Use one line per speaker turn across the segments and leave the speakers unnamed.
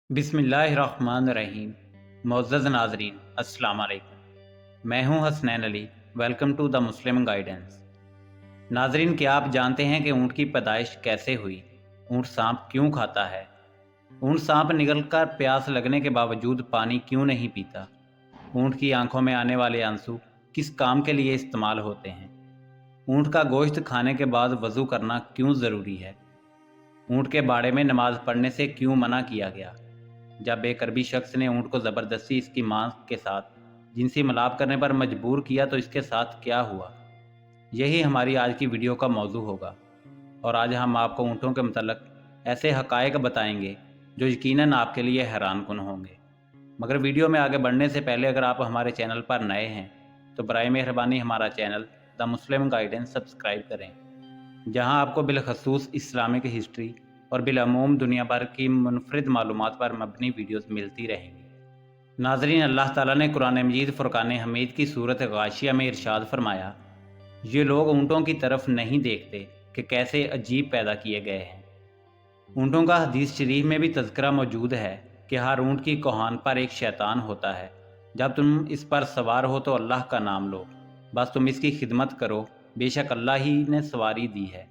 बिस्मिल्लाहिर्रहमानिर्रहीम। मुअज़्ज़ज़ नाज़रीन, अस्सलाम वालेकुम। मैं हूं Hasnain Ali. Welcome to the Muslim Guidance. नाज़रीन, क्या आप जानते हैं कि ऊँट की पैदाइश कैसे हुई? ऊँट सांप क्यों खाता है? ऊँट सांप निगलकर प्यास लगने के बावजूद पानी क्यों नहीं पीता? ऊँट की आंखों में आने वाले आंसू किस काम के लिए इस्तेमाल होते हैं? ऊँट का गोश्त खाने के बाद वज़ू करना क्यों ज़रूरी है? ऊँट के बाड़े में नमाज पढ़ने से क्यों मना किया गया? जब एक अरबी शख्स ने ऊँट को ज़बरदस्ती इसकी मांस के साथ जिनसी मिलाप करने पर मजबूर किया तो इसके साथ क्या हुआ? यही हमारी आज की वीडियो का मौजू होगा। और आज हम आपको ऊँटों के मतलब ऐसे हक़ाइक़ बताएंगे जो यकीनन आपके लिए हैरानकुन होंगे। मगर वीडियो में आगे बढ़ने से पहले अगर आप हमारे चैनल पर नए हैं तो बराए मेहरबानी हमारा channel the Muslim guidance subscribe करें, जहां आपको बिलखसूस इस्लामिक हिस्ट्री और बिलअमूम दुनिया भर की मुनफरिद मालूमात पर मबनी वीडियोस मिलती रहेंगी। नाज़रीन, अल्लाह ताला ने कुरान मजीद फ़ुरक़ान हमीद की सूरत गाशिया में इरशाद फरमाया, ये लोग ऊँटों की तरफ नहीं देखते कि कैसे अजीब पैदा किए गए हैं। ऊँटों का हदीस शरीफ में भी तज़किरा मौजूद है कि हर ऊँट की कोहान पर एक शैतान होता है। जब तुम इस पर सवार हो तो अल्लाह का नाम लो, बस तुम इसकी खिदमत करो, बेशक अल्लाह ही ने सवारी दी है।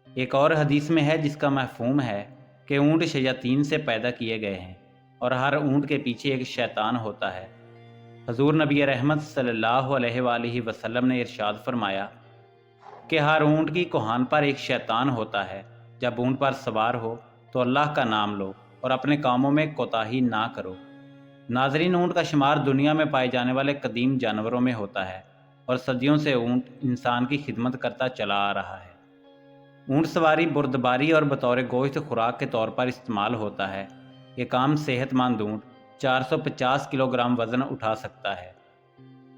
एक और हदीस में है जिसका मफ़हूम है कि ऊँट शयातीन से पैदा किए गए हैं और हर ऊँट के पीछे एक शैतान होता है। हजूर नबी रहमत सल्लल्लाहु अलैहि वसल्लम ने इरशाद फरमाया कि हर ऊँट की कोहान पर एक शैतान होता है। जब ऊँट पर सवार हो तो अल्लाह का नाम लो और अपने कामों में कोताही ना करो। नाज़रीन, ऊँट का शुमार दुनिया में पाए जाने वाले कदीम जानवरों में होता है और सदियों से ऊँट इंसान की खिदमत करता चला आ रहा है। ऊँट सवारी बुर्दबारी और बतौर गोश्त खुराक के तौर पर इस्तेमाल होता है। एक आम सेहतमंद ऊँट 450 किलोग्राम वज़न उठा सकता है।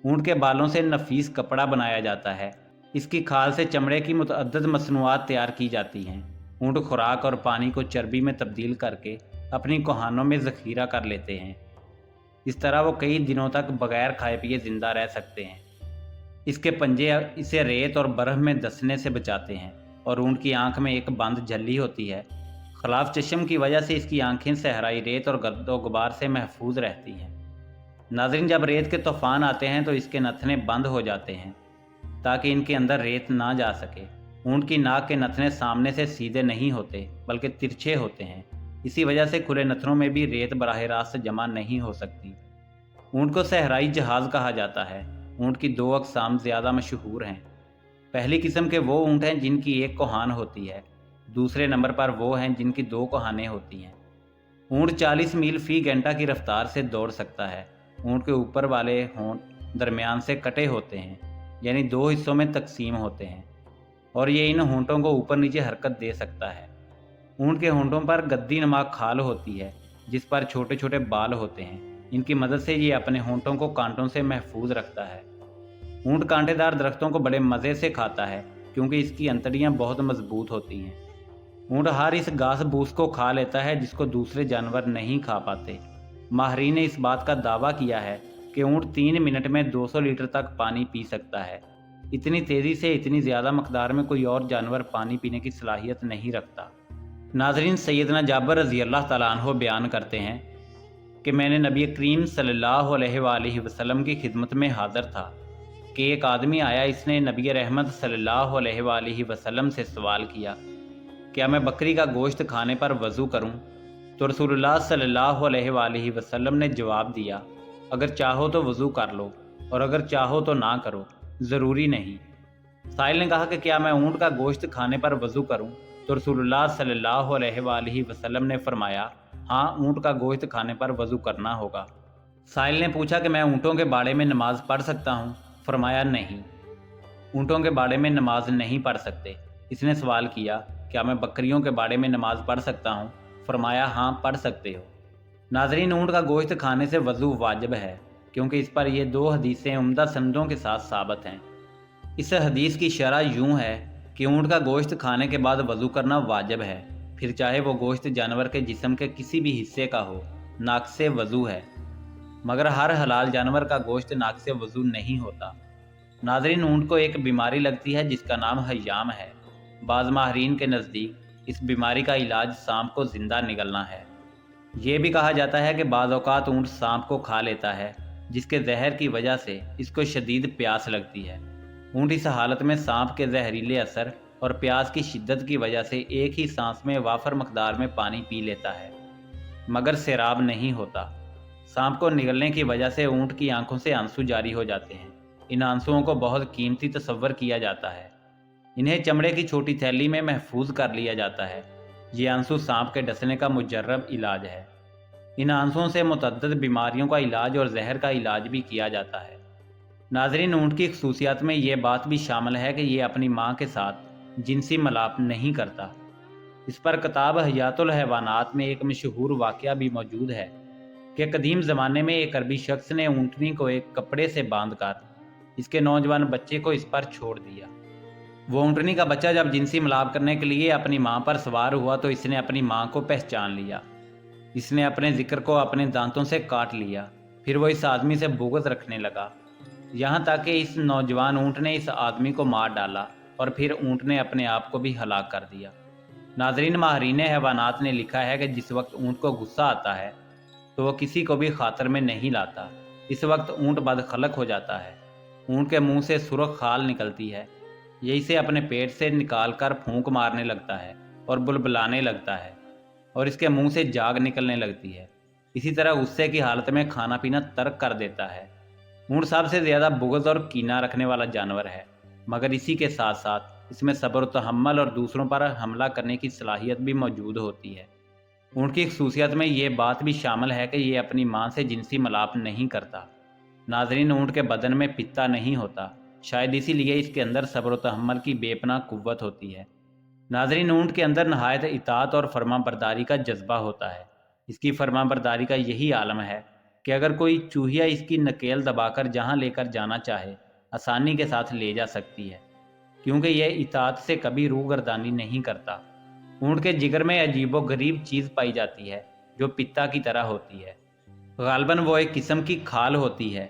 ऊँट के बालों से नफीस कपड़ा बनाया जाता है। इसकी खाल से चमड़े की मुतअद्दिद मसनूआत तैयार की जाती हैं। ऊँट खुराक और पानी को चर्बी में तब्दील करके अपनी कोहानों में ज़ख़ीरा कर लेते हैं। इस तरह वो कई दिनों तक बगैर खाए पिए ज़िंदा रह सकते हैं। इसके पंजे इसे रेत और बर्फ़ में धंसने से बचाते हैं और ऊँट की आंख में एक बंद झल्ली होती है। खिलाफ चश्म की वजह से इसकी आंखें सहराई रेत और गर्दो गुबार से महफूज रहती हैं। नाज़रीन, जब रेत के तूफ़ान आते हैं तो इसके नथने बंद हो जाते हैं ताकि इनके अंदर रेत ना जा सके। ऊँट की नाक के नथने सामने से सीधे नहीं होते बल्कि तिरछे होते हैं। इसी वजह से खुले नथनों में भी रेत बराह रास्त जमा नहीं हो सकती। ऊँट को सहराई जहाज़ कहा जाता है। ऊँट की दो अक़साम ज़्यादा मशहूर हैं। पहली किस्म के वो ऊँट हैं जिनकी एक कोहान होती है। दूसरे नंबर पर वो हैं जिनकी दो कोहानें होती हैं। ऊँट 40 मील फ़ी घंटा की रफ्तार से दौड़ सकता है। ऊँट के ऊपर वाले होंठ दरमियान से कटे होते हैं, यानी दो हिस्सों में तकसीम होते हैं, और ये इन होंठों को ऊपर नीचे हरकत दे सकता है। ऊँट के होंठों पर गद्दी नुमा खाल होती है जिस पर छोटे छोटे बाल होते हैं। इनकी मदद से ये अपने होंठों को कांटों से महफूज रखता है। ऊँट कांटेदार दरख्तों को बड़े मज़े से खाता है क्योंकि इसकी अंतड़ियाँ बहुत मजबूत होती हैं। ऊँट हर इस घास भूस को खा लेता है जिसको दूसरे जानवर नहीं खा पाते। माहिरीन ने इस बात का दावा किया है कि ऊँट 3 मिनट में 200 लीटर तक पानी पी सकता है। इतनी तेज़ी से इतनी ज़्यादा मकदार में कोई और जानवर पानी पीने की सलाहियत नहीं रखता। नाज़रीन, सैयदना जाबर रज़ी अल्लाह तआला अन्हु बयान करते हैं कि मैंने नबी करीम सल्लल्लाहु अलैहि वसल्लम की खिदमत में हाज़िर था कि एक आदमी आया। इसने नबी रहमत सल्लल्लाहु अलैहि वसल्लम से सवाल किया, क्या मैं बकरी का गोश्त खाने पर वज़ू करूं? तो रसूलुल्लाह सल्लल्लाहु अलैहि वसल्लम ने जवाब दिया, अगर चाहो तो वज़ू कर लो और अगर चाहो तो ना करो, ज़रूरी नहीं। साहिल ने कहा कि क्या मैं ऊँट का गोश्त खाने पर वज़ू करूं? तो रसूलुल्लाह सल्लल्लाहु अलैहि वसल्लम ने फरमाया, हाँ, ऊँट का गोश्त खाने पर वज़ू करना होगा। साहिल ने पूछा कि मैं ऊँटों के बाड़े में नमाज पढ़ सकता हूँ? फरमाया, नहीं, ऊँटों के बाड़े में नमाज नहीं पढ़ सकते। इसने सवाल किया, क्या मैं बकरियों के बाड़े में नमाज पढ़ सकता हूँ? फरमाया, हाँ, पढ़ सकते हो। नाज़रीन, ऊँट का गोश्त खाने से वज़ू वाजिब है क्योंकि इस पर ये दो हदीसें उम्दा सनदों के साथ साबित हैं। इस हदीस की शरह यूँ है कि ऊँट का गोश्त खाने के बाद वज़ू करना वाजिब है, फिर चाहे वो गोश्त जानवर के जिस्म के किसी भी हिस्से का हो। नाक़िसे वज़ू है, मगर हर हलाल जानवर का गोश्त नाक़िसे वज़ू नहीं होता। नाज़रीन, ऊँट को एक बीमारी लगती है जिसका नाम हय्याम है। बाज़ माहिरीन के नज़दीक इस बीमारी का इलाज सांप को ज़िंदा निगलना है। یہ بھی کہا جاتا ہے کہ بعض اوقات اونٹ سانپ کو کھا لیتا ہے، جس کے زہر کی وجہ سے اس کو شدید پیاس لگتی ہے۔ اونٹ اس حالت میں سانپ کے زہریلے اثر اور پیاس کی شدت کی وجہ سے ایک ہی سانس میں وافر مقدار میں پانی پی لیتا ہے، مگر سیراب نہیں ہوتا۔ سانپ کو نگلنے کی وجہ سے اونٹ کی آنکھوں سے آنسو جاری ہو جاتے ہیں۔ ان آنسوؤں کو بہت قیمتی تصور کیا جاتا ہے۔ انہیں چمڑے کی چھوٹی تھیلی میں محفوظ کر لیا جاتا ہے۔ یہ آنسو سانپ کے ڈسنے کا مجرب علاج ہے۔ ان آنسوؤں سے متعدد بیماریوں کا علاج اور زہر کا علاج بھی کیا جاتا ہے۔ ناظرین، اونٹ کی خصوصیات میں یہ بات بھی شامل ہے کہ یہ اپنی ماں کے ساتھ جنسی ملاپ نہیں کرتا۔ اس پر کتاب حیات الحیوانات میں ایک مشہور واقعہ بھی موجود ہے کہ قدیم زمانے میں ایک عربی شخص نے اونٹنی کو ایک کپڑے سے باندھ کر اس کے نوجوان بچے کو اس پر چھوڑ دیا۔ وہ اونٹنی کا بچہ جب جنسی ملاپ کرنے کے لیے اپنی ماں پر سوار ہوا تو اس نے اپنی ماں کو پہچان لیا۔ اس نے اپنے ذکر کو اپنے دانتوں سے کاٹ لیا۔ پھر وہ اس آدمی سے بغض رکھنے لگا، یہاں تک کہ اس نوجوان اونٹ نے اس آدمی کو مار ڈالا اور پھر اونٹ نے اپنے آپ کو بھی ہلاک کر دیا۔ ناظرین، ماہرین حیوانات نے لکھا ہے کہ جس وقت اونٹ کو غصہ آتا ہے تو وہ کسی کو بھی خاطر میں نہیں لاتا۔ اس وقت اونٹ بدخلق ہو جاتا ہے۔ اونٹ کے منہ سے سرخ خال نکلتی ہے۔ یہ اسے اپنے پیٹ سے نکال کر پھونک مارنے لگتا ہے اور بلبلانے لگتا ہے، اور اس کے منہ سے جاگ نکلنے لگتی ہے۔ اسی طرح غصے کی حالت میں کھانا پینا ترک کر دیتا ہے۔ اونٹ سب سے زیادہ بغض اور کینہ رکھنے والا جانور ہے، مگر اسی کے ساتھ ساتھ اس میں صبر و تحمل اور دوسروں پر حملہ کرنے کی صلاحیت بھی موجود ہوتی ہے۔ اونٹ کی خصوصیت میں یہ بات بھی شامل ہے کہ یہ اپنی ماں سے جنسی ملاپ نہیں کرتا۔ ناظرین، اونٹ کے بدن میں پتا نہیں ہوتا، شاید اسی لیے اس کے اندر صبر و تحمل کی بے پناہ قوت ہوتی ہے۔ ناظرین، اونٹ کے اندر نہایت اطاعت اور فرما برداری کا جذبہ ہوتا ہے۔ اس کی فرما برداری کا یہی عالم ہے کہ اگر کوئی چوہیا اس کی نکیل دبا کر جہاں لے کر جانا چاہے آسانی کے ساتھ لے جا سکتی ہے، کیونکہ یہ اطاعت سے کبھی روگردانی نہیں کرتا۔ اونٹ کے جگر میں عجیب و غریب چیز پائی جاتی ہے جو پتا کی طرح ہوتی ہے۔ غالباً وہ ایک قسم کی کھال ہوتی ہے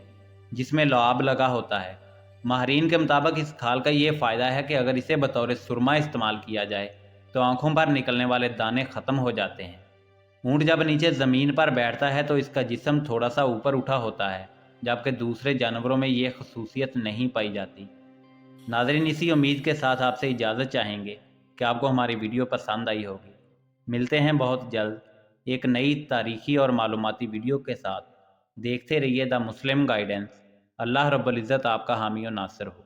جس میں لعاب لگا ہوتا ہے۔ ماہرین کے مطابق اس کھال کا یہ فائدہ ہے کہ اگر اسے بطور سرما استعمال کیا جائے تو آنکھوں پر نکلنے والے دانے ختم ہو جاتے ہیں۔ اونٹ جب نیچے زمین پر بیٹھتا ہے تو اس کا جسم تھوڑا سا اوپر اٹھا ہوتا ہے، جبکہ دوسرے جانوروں میں یہ خصوصیت نہیں پائی جاتی۔ ناظرین، اسی امید کے ساتھ آپ سے اجازت چاہیں گے کہ آپ کو ہماری ویڈیو پسند آئی ہوگی۔ ملتے ہیں بہت جلد ایک نئی تاریخی اور معلوماتی ویڈیو کے ساتھ۔ دیکھتے رہیے دا مسلم گائیڈنس۔ اللہ رب العزت آپ کا حامی و ناصر ہو۔